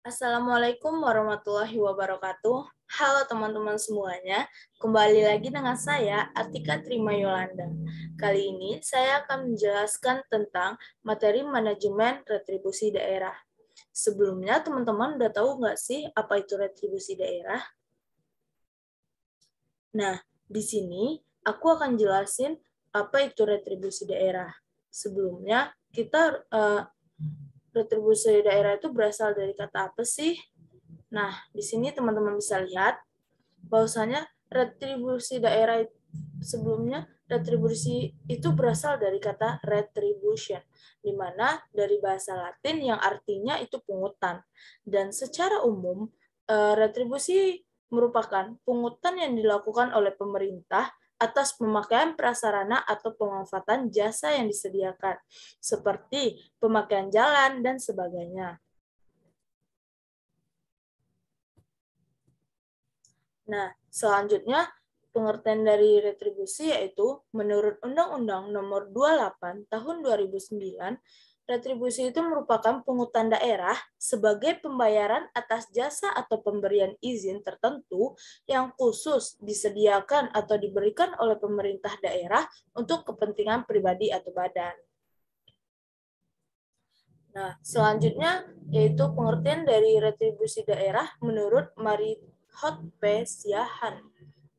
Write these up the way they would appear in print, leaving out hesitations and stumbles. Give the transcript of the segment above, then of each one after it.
Assalamualaikum warahmatullahi wabarakatuh. Halo teman-teman semuanya, kembali lagi dengan saya Atika Trima Yolanda. Kali ini saya akan menjelaskan tentang materi manajemen retribusi daerah. Sebelumnya teman-teman udah tahu nggak sih apa itu retribusi daerah? Nah, di sini aku akan jelasin apa itu retribusi daerah. Sebelumnya retribusi daerah itu berasal dari kata apa sih? Nah, di sini teman-teman bisa lihat bahwasanya retribusi daerah sebelumnya retribusi itu berasal dari kata retribution, di mana dari bahasa Latin yang artinya itu pungutan. Dan secara umum, retribusi merupakan pungutan yang dilakukan oleh pemerintah atas pemakaian prasarana atau pemanfaatan jasa yang disediakan, seperti pemakaian jalan dan sebagainya. Nah, selanjutnya pengertian dari retribusi yaitu menurut Undang-Undang Nomor 28 Tahun 2009, retribusi itu merupakan pungutan daerah sebagai pembayaran atas jasa atau pemberian izin tertentu yang khusus disediakan atau diberikan oleh pemerintah daerah untuk kepentingan pribadi atau badan. Nah, selanjutnya yaitu pengertian dari retribusi daerah menurut Marihot P. Siahan.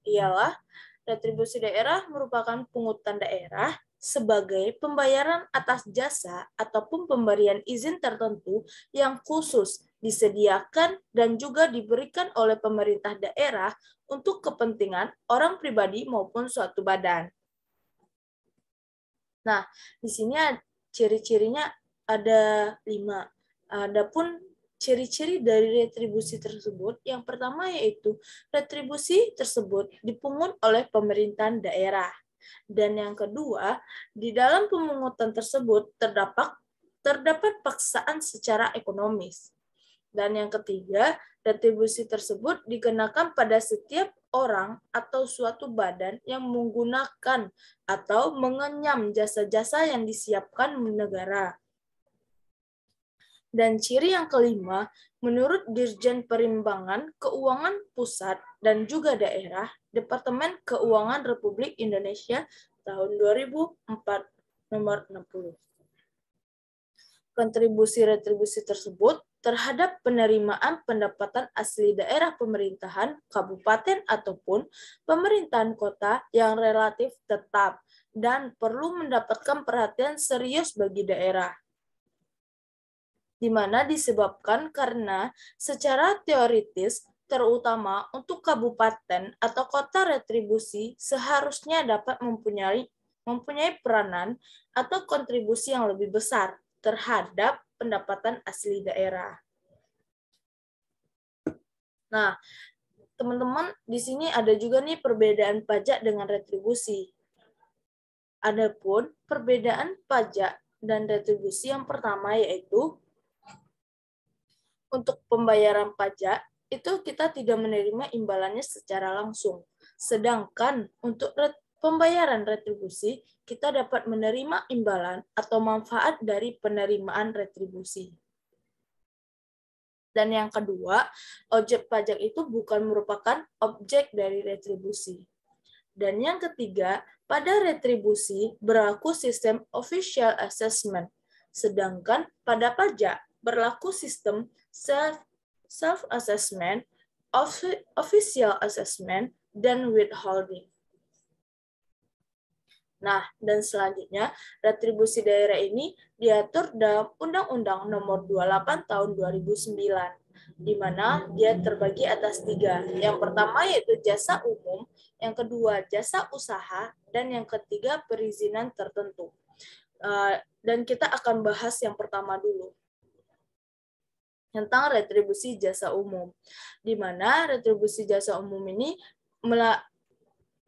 Ialah retribusi daerah merupakan pungutan daerah sebagai pembayaran atas jasa ataupun pemberian izin tertentu yang khusus disediakan dan juga diberikan oleh pemerintah daerah untuk kepentingan orang pribadi maupun suatu badan. Nah, di sini ciri-cirinya ada 5. Adapun ciri-ciri dari retribusi tersebut, yang pertama yaitu retribusi tersebut dipungut oleh pemerintahan daerah. Dan yang kedua, di dalam pemungutan tersebut terdapat paksaan secara ekonomis. Dan yang ketiga, retribusi tersebut dikenakan pada setiap orang atau suatu badan yang menggunakan atau mengenyam jasa-jasa yang disiapkan negara. Dan ciri yang kelima, menurut Dirjen Perimbangan Keuangan Pusat dan juga Daerah, Departemen Keuangan Republik Indonesia tahun 2004 nomor 60. Kontribusi retribusi tersebut terhadap penerimaan pendapatan asli daerah pemerintahan, kabupaten, ataupun pemerintahan kota yang relatif tetap dan perlu mendapatkan perhatian serius bagi daerah. Di mana disebabkan karena secara teoritis, terutama untuk kabupaten atau kota retribusi seharusnya dapat mempunyai peranan atau kontribusi yang lebih besar terhadap pendapatan asli daerah. Nah, teman-teman, di sini ada juga nih perbedaan pajak dengan retribusi. Adapun perbedaan pajak dan retribusi yang pertama yaitu untuk pembayaran pajak itu kita tidak menerima imbalannya secara langsung. Sedangkan untuk pembayaran retribusi, kita dapat menerima imbalan atau manfaat dari penerimaan retribusi. Dan yang kedua, objek pajak itu bukan merupakan objek dari retribusi. Dan yang ketiga, pada retribusi berlaku sistem official assessment, sedangkan pada pajak berlaku sistem self-assessment, official assessment, dan withholding. Nah, dan selanjutnya, retribusi daerah ini diatur dalam Undang-Undang Nomor 28 Tahun 2009, di mana dia terbagi atas 3. Yang pertama yaitu jasa umum, yang kedua jasa usaha, dan yang ketiga perizinan tertentu. Dan kita akan bahas yang pertama dulu, tentang retribusi jasa umum, di mana retribusi jasa umum ini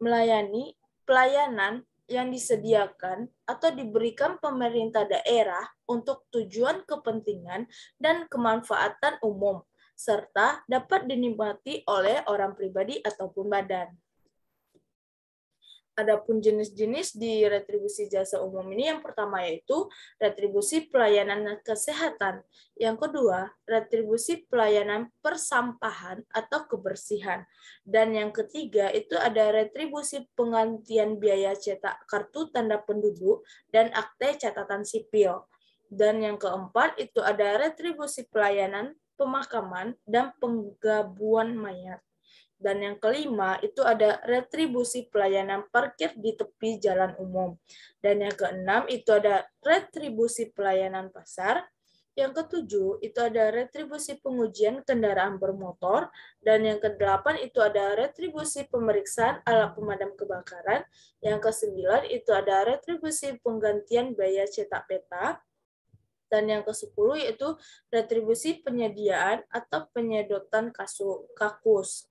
melayani pelayanan yang disediakan atau diberikan pemerintah daerah untuk tujuan kepentingan dan kemanfaatan umum, serta dapat dinikmati oleh orang pribadi ataupun badan. Adapun jenis-jenis di retribusi jasa umum ini yang pertama yaitu retribusi pelayanan kesehatan. Yang kedua, retribusi pelayanan persampahan atau kebersihan. Dan yang ketiga itu ada retribusi penggantian biaya cetak kartu tanda penduduk dan akte catatan sipil. Dan yang keempat itu ada retribusi pelayanan pemakaman dan penggabuan mayat. Dan yang kelima, itu ada retribusi pelayanan parkir di tepi jalan umum. Dan yang keenam, itu ada retribusi pelayanan pasar. Yang ketujuh, itu ada retribusi pengujian kendaraan bermotor. Dan yang kedelapan, itu ada retribusi pemeriksaan alat pemadam kebakaran. Yang kesembilan, itu ada retribusi penggantian biaya cetak peta. Dan yang ke-10 yaitu retribusi penyediaan atau penyedotan kakus.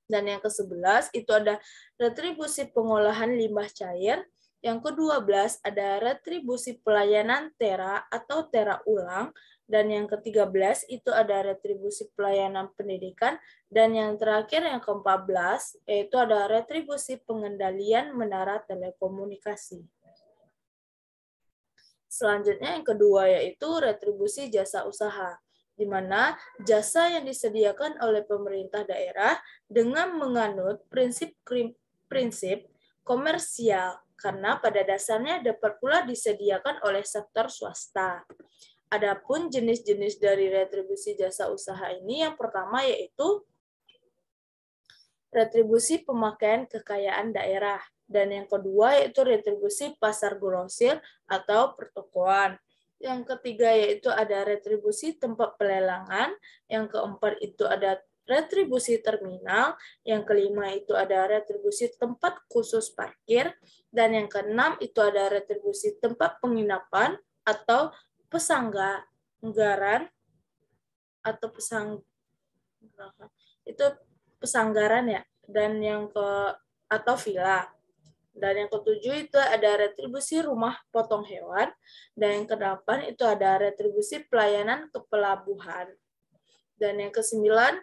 Dan yang ke-11 itu ada retribusi pengolahan limbah cair. Yang ke-12 ada retribusi pelayanan tera atau tera ulang. Dan yang ke-13 itu ada retribusi pelayanan pendidikan. Dan yang terakhir yang ke-14 yaitu ada retribusi pengendalian menara telekomunikasi. Selanjutnya yang kedua yaitu retribusi jasa usaha, di mana jasa yang disediakan oleh pemerintah daerah dengan menganut prinsip komersial, karena pada dasarnya dapat pula disediakan oleh sektor swasta. Adapun jenis-jenis dari retribusi jasa usaha ini yang pertama yaitu retribusi pemakaian kekayaan daerah. Dan yang kedua yaitu retribusi pasar grosir atau pertokoan. Yang ketiga yaitu ada retribusi tempat pelelangan. Yang keempat itu ada retribusi terminal. Yang kelima itu ada retribusi tempat khusus parkir. Dan yang keenam itu ada retribusi tempat penginapan atau pesanggaran atau itu pesanggaran ya. Dan yang atau villa. Dan yang ketujuh itu ada retribusi rumah potong hewan. Dan yang kedelapan itu ada retribusi pelayanan ke pelabuhan. Dan yang kesembilan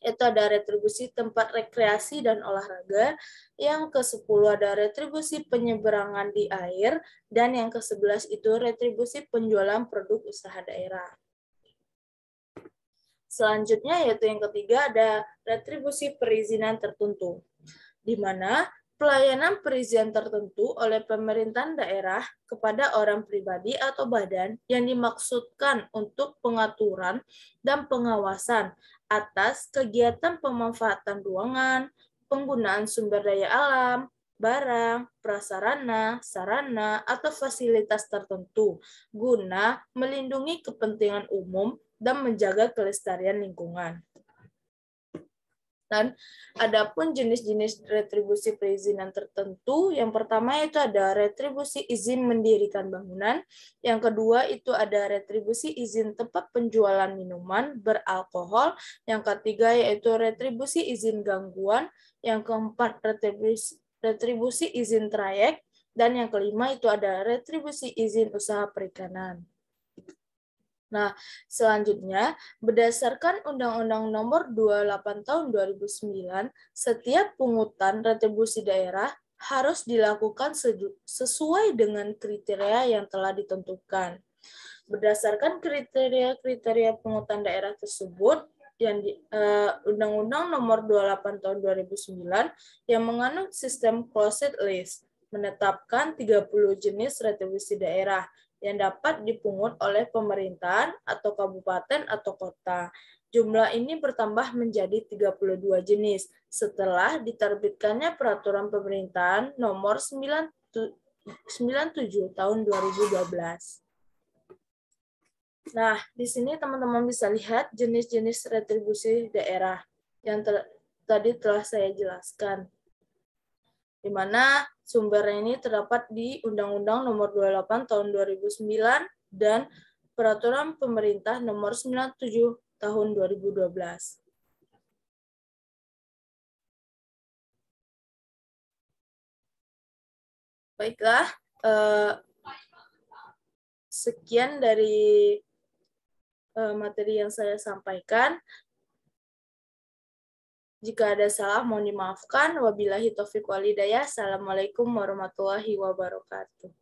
itu ada retribusi tempat rekreasi dan olahraga. Yang ke-10 ada retribusi penyeberangan di air. Dan yang ke-11 itu retribusi penjualan produk usaha daerah. Selanjutnya yaitu yang ketiga ada retribusi perizinan tertentu, di mana pelayanan perizinan tertentu oleh pemerintahan daerah kepada orang pribadi atau badan yang dimaksudkan untuk pengaturan dan pengawasan atas kegiatan pemanfaatan ruangan, penggunaan sumber daya alam, barang, prasarana, sarana, atau fasilitas tertentu guna melindungi kepentingan umum dan menjaga kelestarian lingkungan. Dan adapun jenis-jenis retribusi perizinan tertentu, yang pertama itu ada retribusi izin mendirikan bangunan, yang kedua itu ada retribusi izin tempat penjualan minuman beralkohol, yang ketiga yaitu retribusi izin gangguan, yang keempat retribusi izin trayek, dan yang kelima itu ada retribusi izin usaha perikanan. Nah, selanjutnya, berdasarkan Undang-Undang Nomor 28 Tahun 2009, setiap pungutan retribusi daerah harus dilakukan sesuai dengan kriteria yang telah ditentukan. Berdasarkan kriteria-kriteria pungutan daerah tersebut, yang Undang-Undang Nomor 28 Tahun 2009 yang menganut sistem closed list menetapkan 30 jenis retribusi daerah yang dapat dipungut oleh pemerintahan atau kabupaten atau kota. Jumlah ini bertambah menjadi 32 jenis setelah diterbitkannya Peraturan Pemerintahan Nomor 97 Tahun 2012. Nah, di sini teman-teman bisa lihat jenis-jenis retribusi daerah yang tadi telah saya jelaskan, di mana sumbernya ini terdapat di Undang-Undang Nomor 28 Tahun 2009 dan Peraturan Pemerintah Nomor 97 Tahun 2012. Baiklah, sekian dari materi yang saya sampaikan. Jika ada salah, mohon dimaafkan. Wabillahi taufiq walhidayah. Assalamualaikum warahmatullahi wabarakatuh.